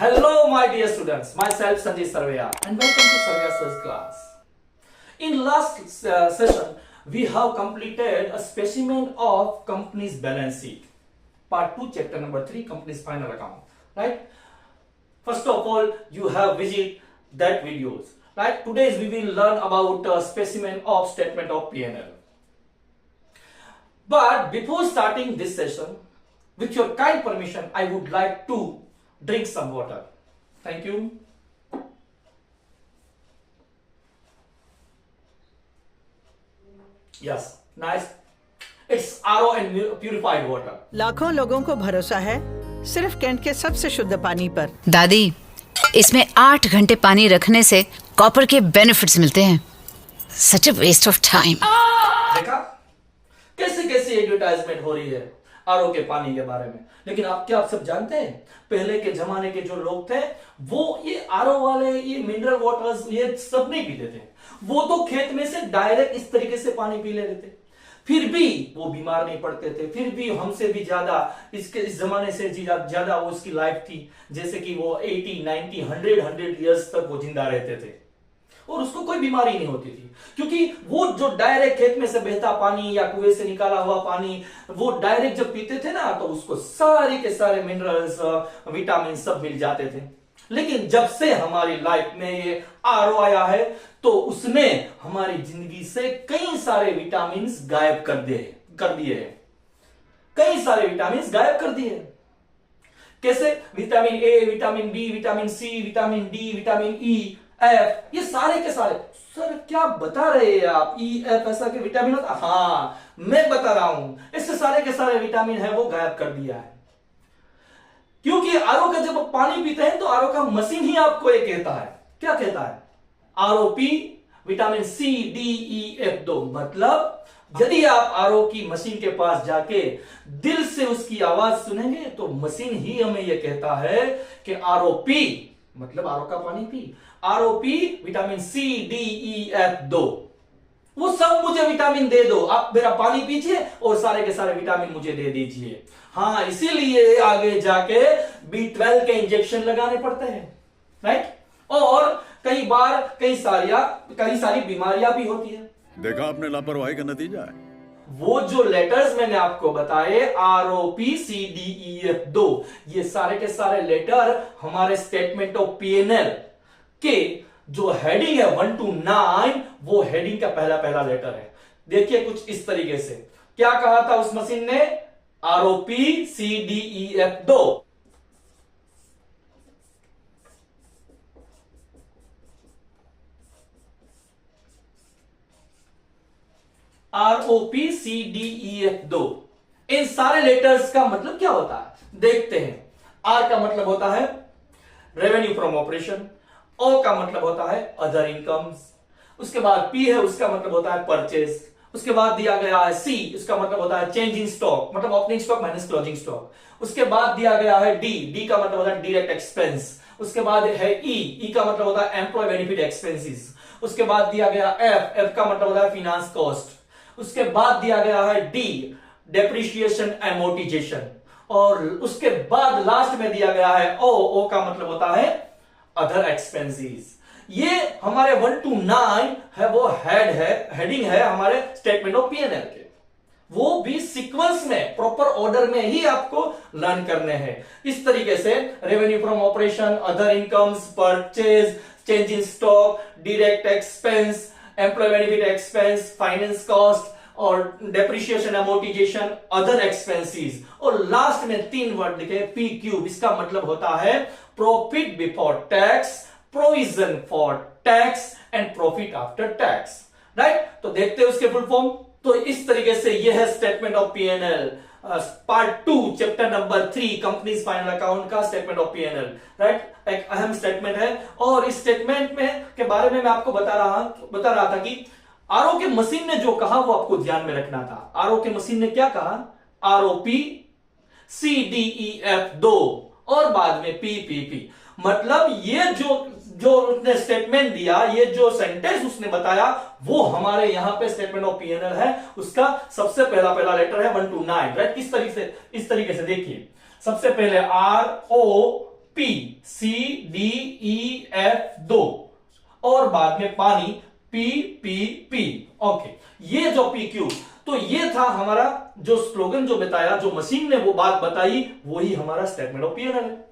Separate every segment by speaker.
Speaker 1: Hello, my dear students. Myself Sanjay Sarveya, and welcome to Sarveya Sir's class. In last session, we have completed a specimen of company's balance sheet. Part 2, chapter number 3, company's final account. Right? First of all, you have visited that videos. Right? Today we will learn about a specimen of statement of P&L. But before starting this session, with your kind permission, I would like to drink some water. Thank you. Yes, nice. It's RO and purified water.
Speaker 2: लाखों लोगों को भरोसा है सिर्फ cantt के सबसे शुद्ध पानी पर।
Speaker 3: दादी, इसमें 8 घंटे पानी रखने से कॉपर के बेनिफिट्स मिलते हैं। सच अ वेस्ट ऑफ टाइम।
Speaker 1: देखा कैसे कैसे एडवर्टाइजमेंट हो रही है आरओ के पानी के बारे में। लेकिन आप सब जानते हैं, पहले के जमाने के जो लोग थे वो ये आरओ वाले, ये मिनरल वाटर्स, ये सब नहीं पीते थे। वो तो खेत में से डायरेक्ट इस तरीके से पानी पी लेते थे, फिर भी वो बीमार नहीं पड़ते थे। फिर भी हमसे भी ज्यादा इस जमाने से ज्यादा वो उसकी लाइफ थी, जैसे कि वो 80, 90, 100 इयर्स तक वो जिंदा रहते थे और उसको कोई बीमारी नहीं होती थी, क्योंकि वो जो डायरेक्ट खेत में से बहता पानी या कुएं से निकाला हुआ पानी वो डायरेक्ट जब पीते थे ना, तो उसको सारे के सारे मिनरल्स, विटामिन सब मिल जाते थे। लेकिन जब से हमारी लाइफ में ये आरओ आया है, तो उसने हमारी जिंदगी से कई सारे विटामिन गायब कर दिए हैं। कई सारे विटामिन गायब कर दिए। कैसे? Vitamin A, vitamin B, vitamin C, vitamin D, vitamin E, F, ये सारे के सारे। सर क्या बता रहे हैं आप? ई, एफ ऐसा के विटामिन होता? हाँ, मैं बता रहा हूं, इससे सारे के सारे विटामिन है वो गायब कर दिया है। क्योंकि आरओ का जब आप पानी पीते हैं तो आरओ का मशीन ही आपको ये कहता है, क्या कहता है? ROP, vitamin C, D, E, F 2। मतलब यदि आप आरओ की मशीन के पास जाके दिल से उसकी आवाज सुनेंगे तो मशीन ही हमें यह कहता है कि आरओपी मतलब आरओ का पानी पी, आरओपी, vitamin C, D, E, F 2, वो सब मुझे विटामिन दे दो, आप मेरा पानी पीजिए और सारे के सारे विटामिन मुझे दे दीजिए। हाँ, इसीलिए आगे जाके B12 के इंजेक्शन लगाने पड़ते हैं, राइट? और कई बार कई सारी बीमारियां भी होती है।
Speaker 4: देखा आपने लापरवाही का नतीजा है।
Speaker 1: वो जो लेटर्स मैंने आपको बताए, ROP, CDEF2, ये सारे के सारे लेटर हमारे स्टेटमेंट ऑफ P&L के जो हेडिंग है 1 to 9, वो हेडिंग का पहला लेटर है। देखिए कुछ इस तरीके से क्या कहा था उस मशीन ने? ROP, CDEF2। ROP, CDEF2, इन सारे लेटर्स का मतलब क्या होता है देखते हैं। R का मतलब होता है रेवेन्यू फ्रॉम ऑपरेशन, O का मतलब होता है अदर इनकम्स, उसके बाद P है, उसका मतलब होता है परचेज, उसके बाद दिया गया है C, इसका मतलब होता है चेंज इन स्टॉक, मतलब opening stock minus closing stock. उसके बाद दिया गया है D का मतलब होता है डायरेक्ट एक्सपेंस। उसके बाद है E का मतलब होता है एम्प्लॉय बेनिफिट एक्सपेंसेस। उसके बाद दिया गया F का मतलब होता है फिनांस कॉस्ट। उसके बाद दिया गया है D, डेप्रिसिएशन एमोर्टाइजेशन। और उसके बाद लास्ट में दिया गया है O का मतलब होता है अदर एक्सपेंसेस। ये हमारे 1 to 9 है वो हेडिंग है हमारे स्टेटमेंट ऑफ P&L के। वो भी सीक्वेंस में, प्रॉपर ऑर्डर में ही आपको लर्न करने हैं। इस तरीके से revenue from operation, other incomes, purchase, change in stock, direct expense, employ benefit expense, finance cost और डेप्रिसिएशन एमोर्टाइजेशन, अदर एक्सपेंसेस। और लास्ट में 3 वर्ड लिखे PQ। इसका मतलब होता है profit before tax, provision for tax and profit after tax, right? तो देखते हैं उसके फुल फॉर्म। तो इस तरीके से यह है statement of P&L, part 2, chapter number 3, companies final account का स्टेटमेंट ऑफ P&L, राइट? एक अहम स्टेटमेंट है। और इस स्टेटमेंट में के बारे में मैं आपको बता रहा था कि आरओ के मशीन ने जो कहा वो आपको ध्यान में रखना था। आरओ के मशीन ने क्या कहा? ROP, CDEF2 और बाद में PPP। मतलब ये जो उसने स्टेटमेंट दिया, ये जो सेंटेंस उसने बताया, वो हमारे यहां पे स्टेटमेंट ऑफ P&L है। उसका सबसे पहला लेटर है 1 to 9, राइट? इस तरीके से देखिए, सबसे पहले ROP, C बाद में पानी PPP। ओके, ये जो PQ, तो ये था हमारा जो स्लोगन जो बताया, जो मशीन ने वो बात बताई, वही हमारा स्टेटमेंट ऑफ P&L है।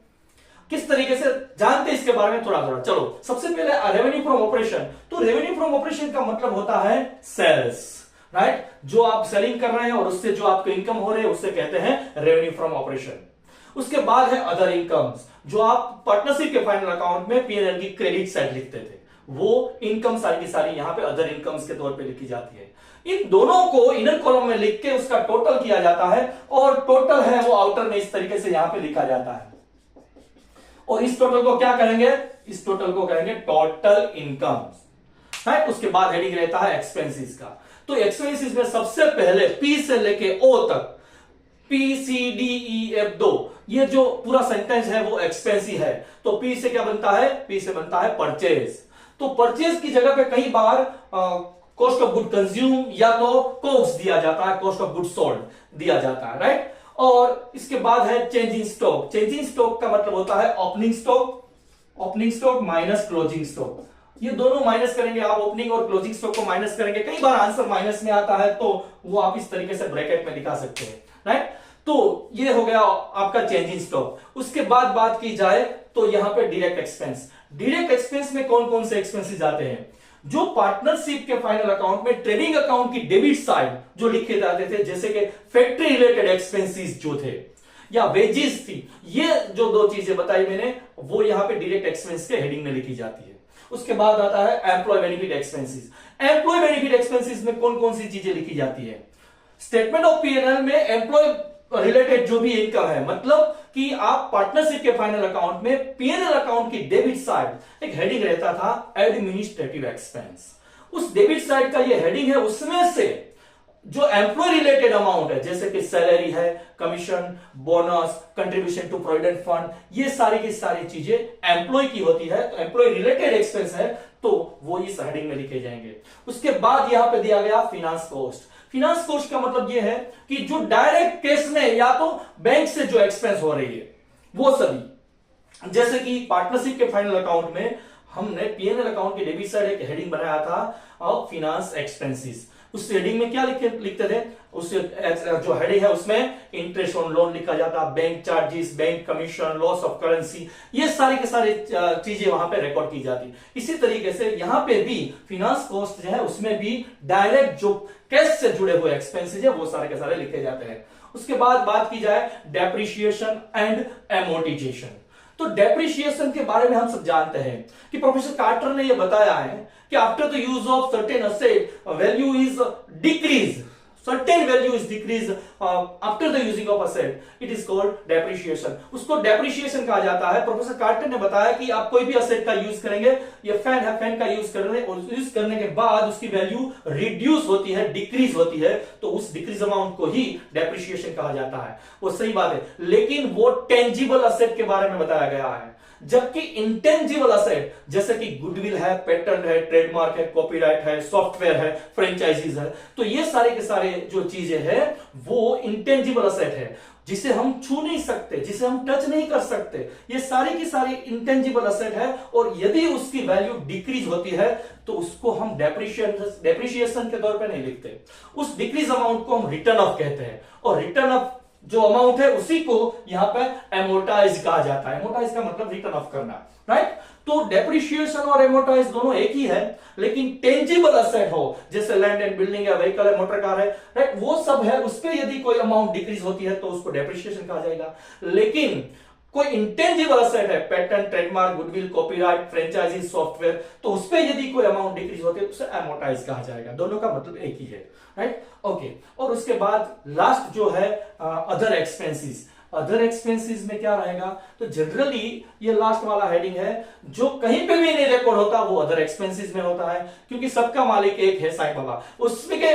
Speaker 1: किस तरीके से जानते हैं इसके बारे में थोड़ा थोड़ा। चलो, सबसे पहले रेवेन्यू फ्रॉम ऑपरेशन। तो रेवेन्यू फ्रॉम ऑपरेशन का मतलब होता है सेल्स, राइट? जो आप सेलिंग कर रहे हैं और उससे जो आपको इनकम हो रही है उससे कहते हैं रेवेन्यू फ्रॉम ऑपरेशन। उसके बाद है अदर इनकम्स, जो आप पार्टनरशिप के फाइनल अकाउंट में P&L की क्रेडिट साइड लिखते थे, वो इनकम सारी की सारी यहां पे अदर इनकम्स के तौर पे लिखी जाती है। इन दोनों को इनर कॉलम में लिख के उसका टोटल किया जाता है, और टोटल है वो आउटर में इस तरीके से यहां पे लिखा जाता है। और इस टोटल को क्या कहेंगे? इस टोटल को कहेंगे टोटल इनकम, राइट? उसके बाद हेडिंग रहता है एक्सपेंसेस का। तो एक्सपेंसेस में सबसे पहले P से लेके O तक, PCDEF2, ये जो पूरा सेंटेंस है वो एक्सपेंस ही है। तो P से क्या बनता है? P से बनता है परचेज। तो परचेज की जगह पे कई बार कॉस्ट ऑफ गुड कंज्यूम या तो कोक्स दिया जाता है, कॉस्ट ऑफ गुड सोल्ड दिया जाता है, राइट? और इसके बाद है change in stock. Change in stock का मतलब होता है opening stock minus closing stock. ये दोनों माइनस करेंगे आप, ओपनिंग और क्लोजिंग स्टॉक को माइनस करेंगे। कई बार आंसर माइनस में आता है तो वो आप इस तरीके से ब्रैकेट में दिखा सकते हैं, राइट? तो ये हो गया आपका चेंज इन स्टॉक। उसके बाद बात की जाए तो यहां पे डायरेक्ट एक्सपेंस। डायरेक्ट एक्सपेंस में कौन कौन से एक्सपेंसेस आते हैं? जो पार्टनरशिप के फाइनल अकाउंट में ट्रेडिंग अकाउंट की डेबिट साइड जो लिखे जाते थे, जैसे कि फैक्ट्री रिलेटेड एक्सपेंसेस जो थे या वेजेस थी, ये जो दो चीजें बताई मैंने, वो यहां पे डायरेक्ट एक्सपेंस के हेडिंग में लिखी जाती है। उसके बाद आता है employ benefit expenses. Employ benefit expenses में कौन कौन सी चीजें लिखी जाती है? स्टेटमेंट ऑफ P&L में एम्प्लॉय रिलेटेड जो भी इनकम है, मतलब कि आप पार्टनरशिप के फाइनल अकाउंट में P&L अकाउंट की डेबिट साइड एक हेडिंग रहता था एडमिनिस्ट्रेटिव एक्सपेंस। उस डेबिट साइड का ये हेडिंग है, उसमें से जो एम्प्लॉय रिलेटेड अमाउंट है, जैसे कि सैलरी है, commission, bonus, contribution to provident fund, ये सारी की सारी चीजें एम्प्लॉय की होती है, तो एम्प्लॉय रिलेटेड एक्सपेंस है, तो वो इस हेडिंग में लिखे जाएंगे। उसके बाद यहां पे दिया गया फिनांस कॉस्ट। फिनांस कॉस्ट का मतलब यह है कि जो डायरेक्ट केस में या तो बैंक से जो एक्सपेंस हो रही है वो सभी, जैसे कि पार्टनरशिप के फाइनल अकाउंट में हमने P&L अकाउंट की डेबिट साइड एक हेडिंग बनाया था फिनांस एक्सपेंसेस। उस हेडिंग में क्या लिखते थे? उस जो हेडिंग है उसमें इंटरेस्ट ऑन लोन लिखा जाता, bank charges, bank commission, loss of currency, ये सारी के सारी चीजें वहां पे रिकॉर्ड की जाती। इसी तरीके से यहां पे भी फिनांस कॉस्ट जो है उसमें भी डायरेक्ट जो कैश से जुड़े हुए एक्सपेंसेस है वो सारे के सारे लिखे जाते हैं। उसके बाद बात की जाए डेप्रिसिएशन एंड एमोर्टाइजेशन। तो डेप्रिसिएशन के बारे में हम सब जानते हैं कि प्रोफेसर कार्टर ने यह बताया है कि after the use of certain asset value is decrease, certain value is decreased after the using of asset, it is called depreciation। उसको depreciation कहा जाता है। प्रोफेसर कार्टर ने बताया कि आप कोई भी असेट का यूज करेंगे, ये फैन है, फैन का यूज करेंगे और यूज करने के बाद उसकी वैल्यू रिड्यूस होती है, डिक्रीज होती है, तो उस डिक्रीज अमाउंट को ही डेप्रिसिएशन कहा जाता है। वो सही बात है, लेकिन वो टेंजिबल असेट के बारे में बताया गया है, जबकि इंटेंजिबल असेट जैसे कि गुडविल है, पेटेंट है, ट्रेडमार्क है, कॉपीराइट है, सॉफ्टवेयर है, फ्रेंचाइजीज है, तो ये सारे के सारे जो चीजें हैं वो इंटेंजिबल असेट है, जिसे हम छू नहीं सकते, जिसे हम टच नहीं कर सकते। ये सारी की सारी इंटेंजिबल असेट है और यदि उसकी वैल्यू डिक्रीज होती है तो उसको हम डेप्रिसिएशन के तौर पे नहीं लिखते। उस डिक्रीज अमाउंट को हम रिटर्न ऑफ कहते हैं और रिटर्न ऑफ जो अमाउंट है उसी को यहां पे एमोर्टाइज कहा जाता है। एमोर्टाइज का मतलब रिटर्न ऑफ करना, राइट? तो डेप्रिसिएशन और एमोर्टाइज दोनों एक ही है, लेकिन टेंजिबल असेट हो जैसे लैंड एंड बिल्डिंग है, व्हीकल है, मोटर कार है, राइट, वो सब है, उस पर यदि कोई अमाउंट डिक्रीज होती है तो उसको डेप्रिसिएशन कहा जाएगा। लेकिन कोई इंटेंजिबल असेट है, patent, trademark, goodwill, copyright, franchisee, software, तो उस पर यदि कोई अमाउंट डिक्रीज होती है उसे एमोर्टाइज कहा जाएगा। दोनों का मतलब एक ही है, राइट? ओके। और उसके बाद लास्ट जो है अदर एक्सपेंसेस। अदर एक्सपेंसेस में क्या रहेगा? तो जनरली ये लास्ट वाला हेडिंग है, जो कहीं पे भी नहीं रिकॉर्ड होता वो अदर एक्सपेंसेस में होता है, क्योंकि सबका मालिक एक है, साईं बाबा। उसमें के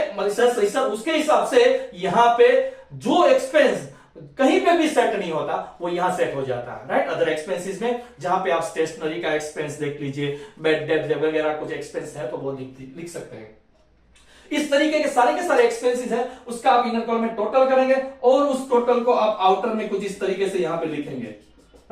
Speaker 1: उसके हिसाब से यहां पे जो एक्सपेंस कहीं पे भी सेट नहीं होता वो यहां सेट हो जाता है, राइट? अदर एक्सपेंसेस में जहां पे आप स्टेशनरी का एक्सपेंस देख लीजिए, बेड डेट वगैरह कुछ एक्सपेंस है तो वो लिख सकते हैं। इस तरीके के सारे एक्सपेंसेस है, उसका आप इनर कॉलम में टोटल करेंगे और उस टोटल को आप आउटर में कुछ इस तरीके से यहां पे लिखेंगे,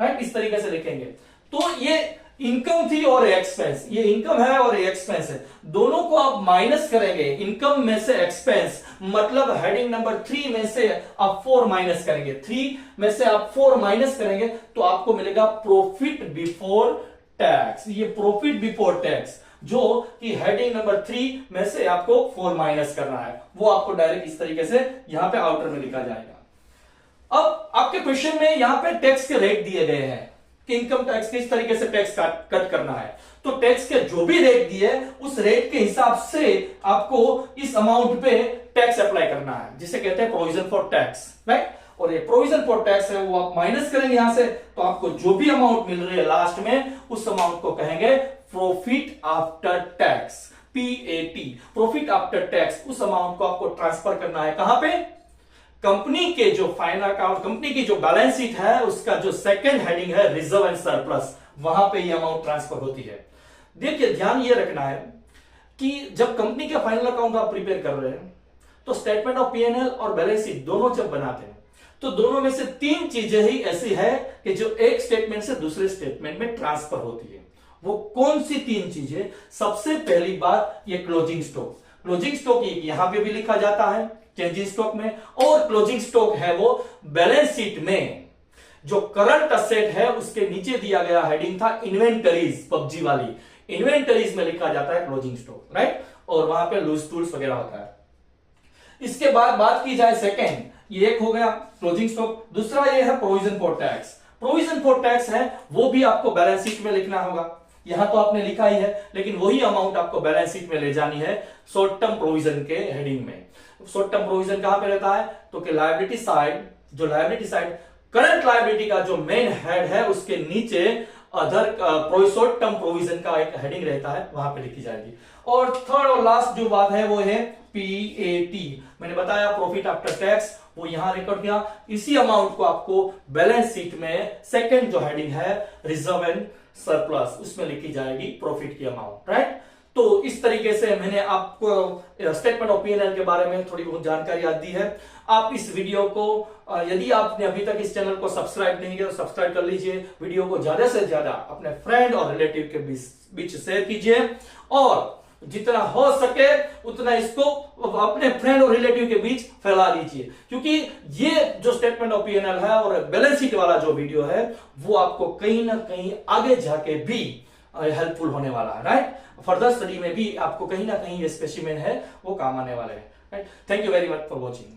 Speaker 1: राइट? इस तरीके से लिखेंगे। तो ये इनकम थी और एक्सपेंस, ये इनकम है और ये एक्सपेंस है, दोनों को आप माइनस करेंगे, इनकम में से एक्सपेंस, मतलब हेडिंग नंबर 3 में से आप 4 माइनस करेंगे, 3 में से आप 4 माइनस करेंगे तो आपको मिलेगा प्रॉफिट बिफोर टैक्स। ये प्रॉफिट बिफोर टैक्स जो कि हेडिंग नंबर 3 में से आपको 4 माइनस करना है, वो आपको डायरेक्ट इस तरीके से यहां पे आउटर में लिखा जाएगा। अब आपके क्वेश्चन में यहां पे टैक्स के रेट दिए गए हैं कि इनकम टैक्स किस तरीके से टैक्स कट करना है, तो टैक्स के जो भी रेट दिए उस रेट के हिसाब से आपको इस अमाउंट पे टैक्स अप्लाई करना है, जिसे कहते हैं प्रोविजन फॉर टैक्स, राइट। और ये प्रोविजन फॉर टैक्स है वो आप माइनस करेंगे यहां से, तो आपको जो भी अमाउंट मिल रही है लास्ट में उस अमाउंट को कहेंगे profit after tax, PAT, profit after tax. उस अमाउंट को आपको ट्रांसफर करना है कहां पे, कंपनी के जो फाइनल अकाउंट, कंपनी की जो बैलेंस शीट है उसका जो सेकंड हेडिंग है रिजर्व एंड सरप्लस, वहां पे ये अमाउंट ट्रांसफर होती है। देखिए ध्यान ये रखना है कि जब कंपनी का फाइनल अकाउंट आप प्रिपेयर कर रहे हैं तो स्टेटमेंट ऑफ P&L और बैलेंस शीट दोनों जब बनाते हैं तो दोनों में से 3 चीजें ही ऐसी है कि जो एक स्टेटमेंट से दूसरे स्टेटमेंट में ट्रांसफर होती है। वो कौन सी 3 चीजें? सबसे पहली बात ये क्लोजिंग स्टॉक, क्लोजिंग स्टॉक यहां पे भी लिखा जाता है चेंजिंग स्टॉक में, और क्लोजिंग स्टॉक है वो बैलेंस शीट में जो करंट असेट है उसके नीचे दिया गया हेडिंग था इन्वेंटरीज, पबजी वाली इन्वेंटरीज में लिखा जाता है क्लोजिंग स्टॉक, राइट। और वहां पे लूज टूल्स वगैरह होता है। इसके बाद बात की जाए सेकेंड, ये एक हो गया क्लोजिंग स्टॉक, दूसरा ये है provision for tax. Provision for tax है वो भी आपको बैलेंस शीट में लिखना होगा, यहां तो आपने लिखा ही है, लेकिन वही अमाउंट आपको बैलेंस शीट में ले जानी है शॉर्ट टर्म प्रोविजन के हेडिंग में। शॉर्ट टर्म प्रोविजन कहां पे रहता है, तो कि लायबिलिटी साइड, जो लायबिलिटी साइड करंट लायबिलिटी का जो मेन हेड है उसके नीचे अदर शॉर्ट टर्म प्रोविजन का एक हेडिंग रहता है, वहां पे लिखी जाएगी। और थर्ड और लास्ट जो बात है वो है PAT, मैंने बताया प्रॉफिट आफ्टर टैक्स, वो यहां रिकॉर्ड किया। इसी अमाउंट को आपको बैलेंस शीट में सेकंड जो हेडिंग है रिजर्व एंड सरप्लस, उसमें लिखी जाएगी प्रॉफिट की अमाउंट, राइट। तो इस तरीके से मैंने आपको स्टेटमेंट ऑफ P&L के बारे में थोड़ी बहुत जानकारी आज दी है। आप इस वीडियो को यदि आपने अभी तक इस चैनल को सब्सक्राइब नहीं किया तो सब्सक्राइब कर लीजिए, वीडियो को ज्यादा से ज्यादा अपने फ्रेंड और रिलेटिव के बीच शेयर कीजिए, और जितना हो सके उतना इसको अपने फ्रेंड और रिलेटिव के बीच फैला दीजिए, क्योंकि ये जो स्टेटमेंट ऑफ P&L है और बैलेंस शीट वाला जो वीडियो है वो आपको कहीं ना कहीं आगे जाके भी हेल्पफुल होने वाला है, राइट। फर्दर स्टडी में भी आपको कहीं ना कहीं ये स्पेसिमेन है वो काम आने वाले हैं, right. Thank you very much for watching.